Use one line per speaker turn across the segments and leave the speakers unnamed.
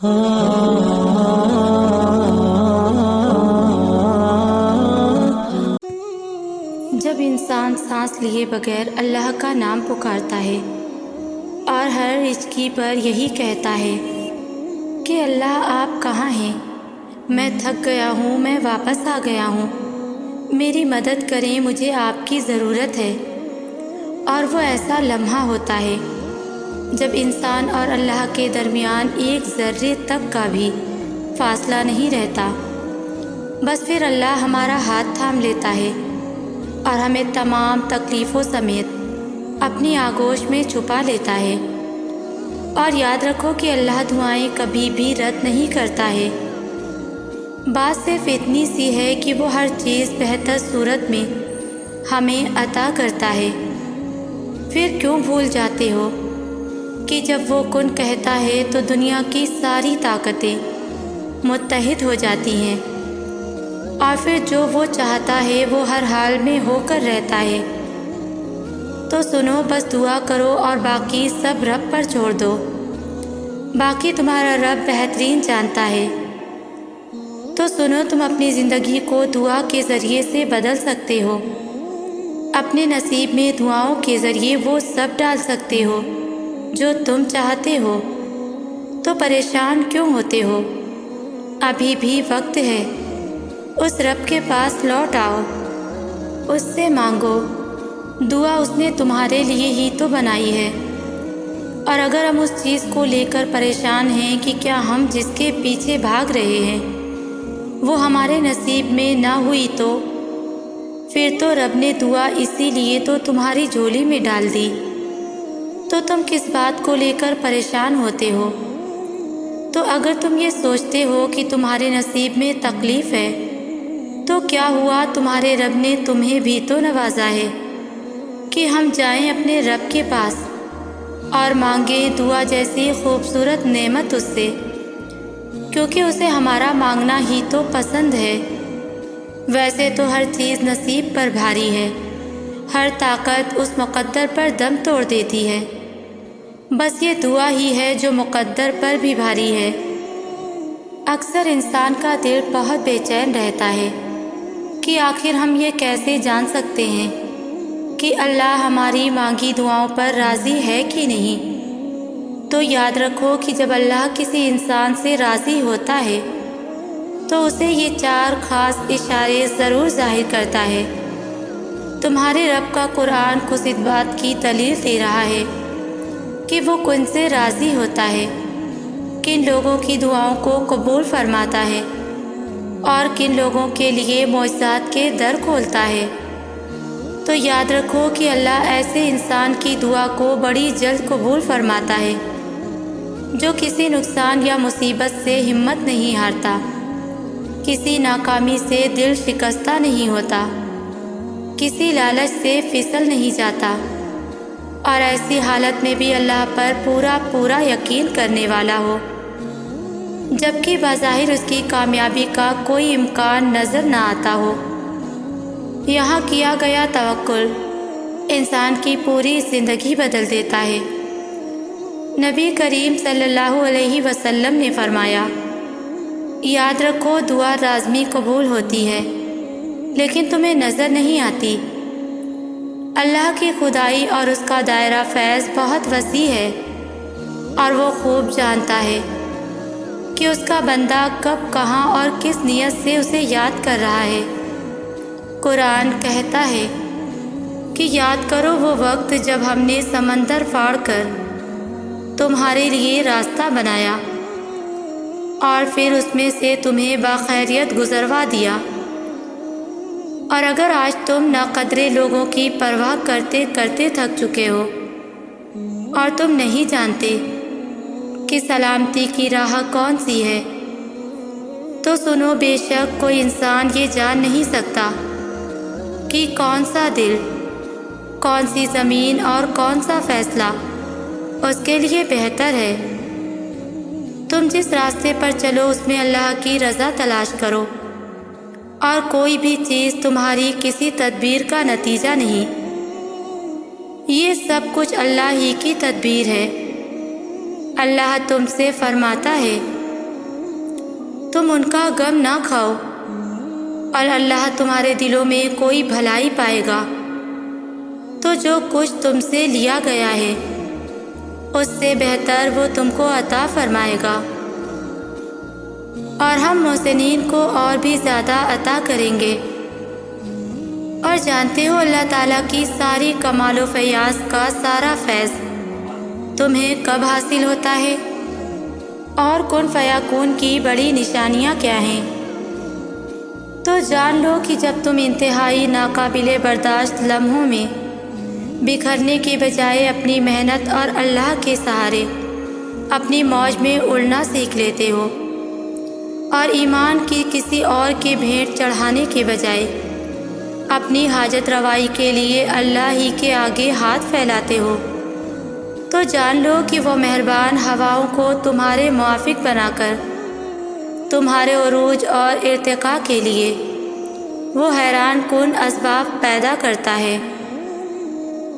جب انسان سانس لیے بغیر اللہ کا نام پکارتا ہے اور ہر ہچکی پر یہی کہتا ہے کہ اللہ آپ کہاں ہیں، میں تھک گیا ہوں، میں واپس آ گیا ہوں، میری مدد کریں، مجھے آپ کی ضرورت ہے، اور وہ ایسا لمحہ ہوتا ہے جب انسان اور اللہ کے درمیان ایک ذرے تک کا بھی فاصلہ نہیں رہتا، بس پھر اللہ ہمارا ہاتھ تھام لیتا ہے اور ہمیں تمام تکلیفوں سمیت اپنی آغوش میں چھپا لیتا ہے۔ اور یاد رکھو کہ اللہ دعائیں کبھی بھی رد نہیں کرتا ہے، بات صرف اتنی سی ہے کہ وہ ہر چیز بہتر صورت میں ہمیں عطا کرتا ہے۔ پھر کیوں بھول جاتے ہو کہ جب وہ کن کہتا ہے تو دنیا کی ساری طاقتیں متحد ہو جاتی ہیں، اور پھر جو وہ چاہتا ہے وہ ہر حال میں ہو کر رہتا ہے۔ تو سنو، بس دعا کرو اور باقی سب رب پر چھوڑ دو، باقی تمہارا رب بہترین جانتا ہے۔ تو سنو، تم اپنی زندگی کو دعا کے ذریعے سے بدل سکتے ہو، اپنے نصیب میں دعاؤں کے ذریعے وہ سب ڈال سکتے ہو جو تم چاہتے ہو۔ تو پریشان کیوں ہوتے ہو؟ ابھی بھی وقت ہے، اس رب کے پاس لوٹ آؤ، اس سے مانگو، دعا اس نے تمہارے لیے ہی تو بنائی ہے۔ اور اگر ہم اس چیز کو لے کر پریشان ہیں کہ کیا ہم جس کے پیچھے بھاگ رہے ہیں وہ ہمارے نصیب میں نہ ہوئی، تو پھر تو رب نے دعا اسی لیے تو تمہاری جھولی میں ڈال دی، تو تم کس بات کو لے کر پریشان ہوتے ہو؟ تو اگر تم یہ سوچتے ہو کہ تمہارے نصیب میں تکلیف ہے تو کیا ہوا، تمہارے رب نے تمہیں بھی تو نوازا ہے کہ ہم جائیں اپنے رب کے پاس اور مانگیں دعا جیسی خوبصورت نعمت اس سے، کیونکہ اسے ہمارا مانگنا ہی تو پسند ہے۔ ویسے تو ہر چیز نصیب پر بھاری ہے، ہر طاقت اس مقدر پر دم توڑ دیتی ہے، بس یہ دعا ہی ہے جو مقدر پر بھی بھاری ہے۔ اکثر انسان کا دل بہت بے چین رہتا ہے کہ آخر ہم یہ کیسے جان سکتے ہیں کہ اللہ ہماری مانگی دعاؤں پر راضی ہے کہ نہیں؟ تو یاد رکھو کہ جب اللہ کسی انسان سے راضی ہوتا ہے تو اسے یہ 4 خاص اشارے ضرور ظاہر کرتا ہے۔ تمہارے رب کا قرآن خود اس بات کی دلیل دے رہا ہے کہ وہ کن سے راضی ہوتا ہے، کن لوگوں کی دعاؤں کو قبول فرماتا ہے اور کن لوگوں کے لیے معجزات کے در کھولتا ہے۔ تو یاد رکھو کہ اللہ ایسے انسان کی دعا کو بڑی جلد قبول فرماتا ہے جو کسی نقصان یا مصیبت سے ہمت نہیں ہارتا، کسی ناکامی سے دل شکستہ نہیں ہوتا، کسی لالچ سے پھسل نہیں جاتا، اور ایسی حالت میں بھی اللہ پر پورا یقین کرنے والا ہو، جبکہ بظاہر اس کی کامیابی کا کوئی امکان نظر نہ آتا ہو۔ یہاں کیا گیا توکل انسان کی پوری زندگی بدل دیتا ہے۔ نبی کریم صلی اللہ علیہ وسلم نے فرمایا، یاد رکھو دعا لازمی قبول ہوتی ہے لیکن تمہیں نظر نہیں آتی۔ اللہ کی خدائی اور اس کا دائرہ فیض بہت وسیع ہے، اور وہ خوب جانتا ہے کہ اس کا بندہ کب، کہاں اور کس نیت سے اسے یاد کر رہا ہے۔ قرآن کہتا ہے کہ یاد کرو وہ وقت جب ہم نے سمندر پھاڑ کر تمہارے لیے راستہ بنایا اور پھر اس میں سے تمہیں باخیریت گزروا دیا، اور اگر آج تم ناقدرے لوگوں کی پرواہ کرتے کرتے تھک چکے ہو اور تم نہیں جانتے کہ سلامتی کی راہ کون سی ہے، تو سنو، بے شک کوئی انسان یہ جان نہیں سکتا کہ کون سا دل، کون سی زمین اور کون سا فیصلہ اس کے لیے بہتر ہے۔ تم جس راستے پر چلو اس میں اللہ کی رضا تلاش کرو، اور کوئی بھی چیز تمہاری کسی تدبیر کا نتیجہ نہیں، یہ سب کچھ اللہ ہی کی تدبیر ہے۔ اللہ تم سے فرماتا ہے تم ان کا غم نہ کھاؤ، اور اللہ تمہارے دلوں میں کوئی بھلائی پائے گا تو جو کچھ تم سے لیا گیا ہے اس سے بہتر وہ تم کو عطا فرمائے گا، اور ہم محسنین کو اور بھی زیادہ عطا کریں گے۔ اور جانتے ہو اللہ تعالیٰ کی ساری کمال و فیاض کا سارا فیض تمہیں کب حاصل ہوتا ہے، اور کن فیکون کی بڑی نشانیاں کیا ہیں؟ تو جان لو کہ جب تم انتہائی ناقابل برداشت لمحوں میں بکھرنے کے بجائے اپنی محنت اور اللہ کے سہارے اپنی موج میں اڑنا سیکھ لیتے ہو، اور ایمان کی کسی اور کے بھیٹ چڑھانے کے بجائے اپنی حاجت روائی کے لیے اللہ ہی کے آگے ہاتھ پھیلاتے ہو، تو جان لو کہ وہ مہربان ہواؤں کو تمہارے موافق بنا کر تمہارے عروج اور ارتقاء کے لیے وہ حیران کن اسباب پیدا کرتا ہے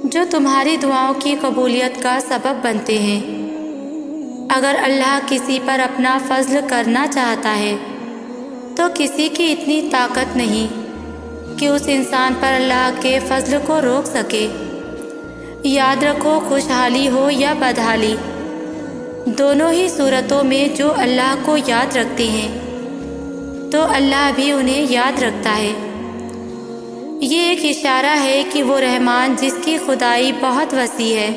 جو تمہاری دعاؤں کی قبولیت کا سبب بنتے ہیں۔ اگر اللہ کسی پر اپنا فضل کرنا چاہتا ہے تو کسی کی اتنی طاقت نہیں کہ اس انسان پر اللہ کے فضل کو روک سکے۔ یاد رکھو، خوشحالی ہو یا بدحالی، دونوں ہی صورتوں میں جو اللہ کو یاد رکھتے ہیں تو اللہ بھی انہیں یاد رکھتا ہے۔ یہ ایک اشارہ ہے کہ وہ رحمان جس کی خدائی بہت وسیع ہے،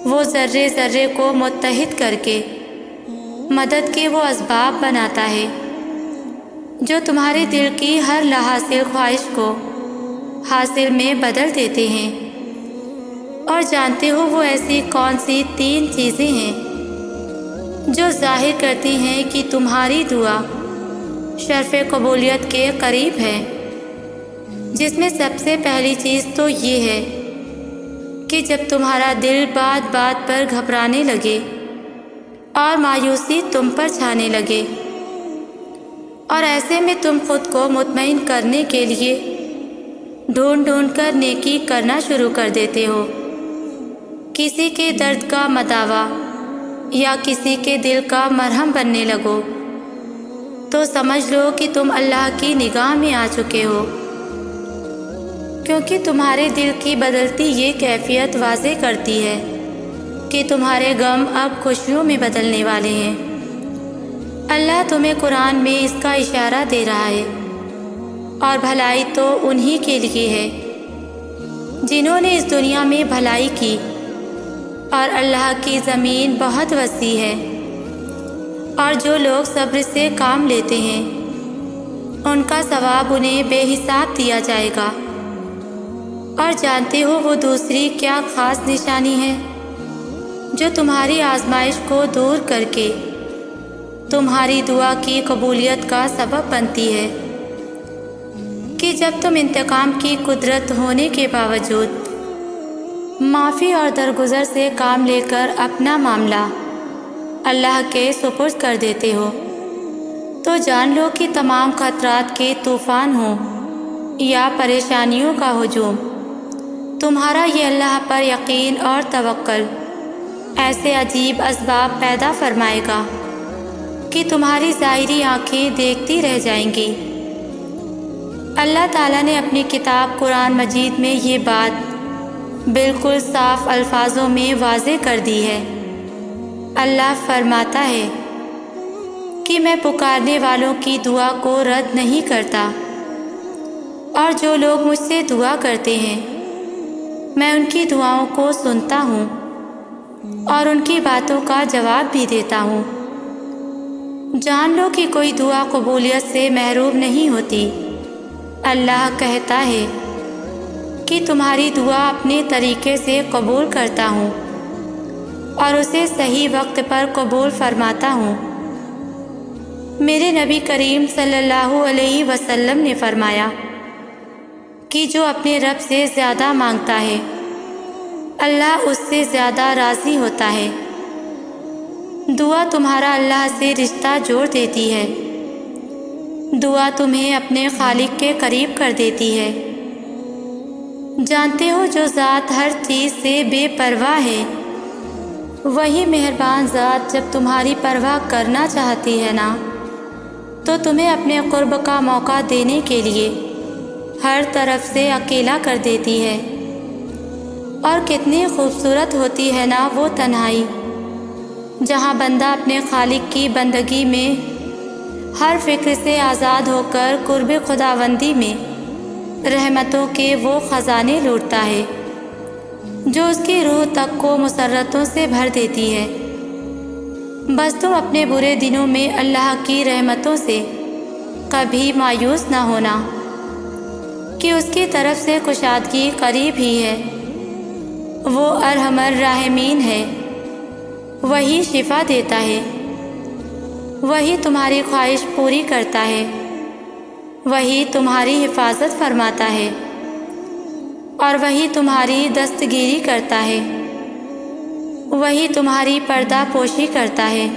وہ ذرے ذرے کو متحد کر کے مدد کے وہ اسباب بناتا ہے جو تمہارے دل کی ہر حاصل خواہش کو حاصل میں بدل دیتے ہیں۔ اور جانتے ہو وہ ایسی کون سی 3 چیزیں ہیں جو ظاہر کرتی ہیں کہ تمہاری دعا شرف قبولیت کے قریب ہے؟ جس میں سب سے پہلی چیز تو یہ ہے کہ جب تمہارا دل بات بات پر گھبرانے لگے اور مایوسی تم پر چھانے لگے، اور ایسے میں تم خود کو مطمئن کرنے کے لیے ڈھونڈ ڈھونڈ کر نیکی کرنا شروع کر دیتے ہو، کسی کے درد کا مداوا یا کسی کے دل کا مرہم بننے لگو، تو سمجھ لو کہ تم اللہ کی نگاہ میں آ چکے ہو، کیونکہ تمہارے دل کی بدلتی یہ کیفیت واضح کرتی ہے کہ تمہارے غم اب خوشیوں میں بدلنے والے ہیں۔ اللہ تمہیں قرآن میں اس کا اشارہ دے رہا ہے، اور بھلائی تو انہی کے لیے ہے جنہوں نے اس دنیا میں بھلائی کی، اور اللہ کی زمین بہت وسیع ہے، اور جو لوگ صبر سے کام لیتے ہیں ان کا ثواب انہیں بے حساب دیا جائے گا۔ اور جانتے ہو وہ دوسری کیا خاص نشانی ہے جو تمہاری آزمائش کو دور کر کے تمہاری دعا کی قبولیت کا سبب بنتی ہے؟ کہ جب تم انتقام کی قدرت ہونے کے باوجود معافی اور درگزر سے کام لے کر اپنا معاملہ اللہ کے سپرد کر دیتے ہو، تو جان لو کہ تمام خطرات کے طوفان ہوں یا پریشانیوں کا ہجوم، تمہارا یہ اللہ پر یقین اور توکل ایسے عجیب اسباب پیدا فرمائے گا کہ تمہاری ظاہری آنکھیں دیکھتی رہ جائیں گی۔ اللہ تعالیٰ نے اپنی کتاب قرآن مجید میں یہ بات بالکل صاف الفاظوں میں واضح کر دی ہے۔ اللہ فرماتا ہے کہ میں پکارنے والوں کی دعا کو رد نہیں کرتا، اور جو لوگ مجھ سے دعا کرتے ہیں میں ان کی دعاؤں کو سنتا ہوں اور ان کی باتوں کا جواب بھی دیتا ہوں۔ جان لو کہ کوئی دعا قبولیت سے محروم نہیں ہوتی۔ اللہ کہتا ہے کہ تمہاری دعا اپنے طریقے سے قبول کرتا ہوں اور اسے صحیح وقت پر قبول فرماتا ہوں۔ میرے نبی کریم صلی اللہ علیہ وسلم نے فرمایا کہ جو اپنے رب سے زیادہ مانگتا ہے اللہ اس سے زیادہ راضی ہوتا ہے۔ دعا تمہارا اللہ سے رشتہ جوڑ دیتی ہے، دعا تمہیں اپنے خالق کے قریب کر دیتی ہے۔ جانتے ہو جو ذات ہر چیز سے بے پرواہ ہے، وہی مہربان ذات جب تمہاری پرواہ کرنا چاہتی ہے نا تو تمہیں اپنے قرب کا موقع دینے کے لیے ہر طرف سے اکیلا کر دیتی ہے۔ اور کتنی خوبصورت ہوتی ہے نا وہ تنہائی، جہاں بندہ اپنے خالق کی بندگی میں ہر فکر سے آزاد ہو کر قرب خداوندی میں رحمتوں کے وہ خزانے لوٹتا ہے جو اس کی روح تک کو مسرتوں سے بھر دیتی ہے۔ بس تم اپنے برے دنوں میں اللہ کی رحمتوں سے کبھی مایوس نہ ہونا کہ اس کی طرف سے کشادگی قریب ہی ہے۔ وہ ارحم الراحمین ہے، وہی شفا دیتا ہے، وہی تمہاری خواہش پوری کرتا ہے، وہی تمہاری حفاظت فرماتا ہے، اور وہی تمہاری دستگیری کرتا ہے، وہی تمہاری پردہ پوشی کرتا ہے۔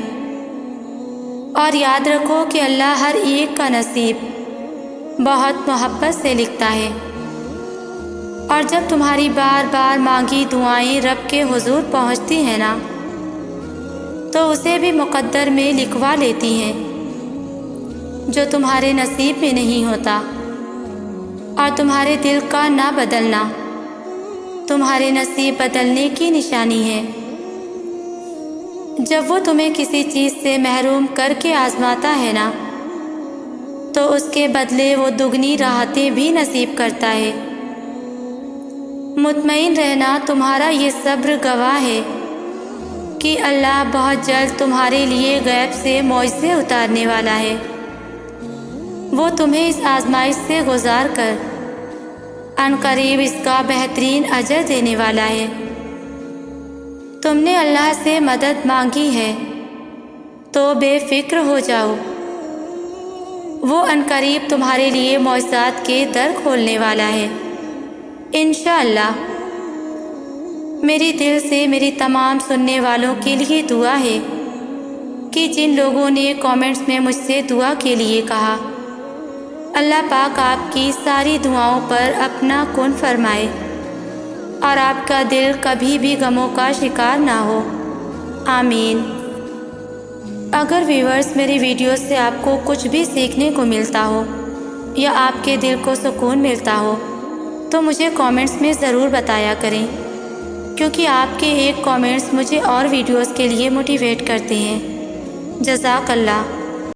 اور یاد رکھو کہ اللہ ہر ایک کا نصیب بہت محبت سے لکھتا ہے، اور جب تمہاری بار بار مانگی دعائیں رب کے حضور پہنچتی ہیں نا تو اسے بھی مقدر میں لکھوا لیتی ہیں، جو تمہارے نصیب میں نہیں ہوتا۔ اور تمہارے دل کا نہ بدلنا تمہارے نصیب بدلنے کی نشانی ہے۔ جب وہ تمہیں کسی چیز سے محروم کر کے آزماتا ہے نا تو اس کے بدلے وہ دگنی راحتیں بھی نصیب کرتا ہے۔ مطمئن رہنا، تمہارا یہ صبر گواہ ہے کہ اللہ بہت جلد تمہارے لیے غیب سے معجزے اتارنے والا ہے۔ وہ تمہیں اس آزمائش سے گزار کر عنقریب اس کا بہترین اجر دینے والا ہے۔ تم نے اللہ سے مدد مانگی ہے تو بے فکر ہو جاؤ، وہ عنقریب تمہارے لیے معجزات کے در کھولنے والا ہے۔ انشاءاللہ میری دل سے میری تمام سننے والوں کے لیے دعا ہے کہ جن لوگوں نے کامنٹس میں مجھ سے دعا کے لیے کہا، اللہ پاک آپ کی ساری دعاؤں پر اپنا کن فرمائے اور آپ کا دل کبھی بھی غموں کا شکار نہ ہو، آمین۔ اگر ویورز میری ویڈیوز سے آپ کو کچھ بھی سیکھنے کو ملتا ہو یا آپ کے دل کو سکون ملتا ہو تو مجھے کامنٹس میں ضرور بتایا کریں، کیونکہ آپ کے ایک کامنٹس مجھے اور ویڈیوز کے لیے موٹیویٹ کرتے ہیں۔ جزاک اللہ۔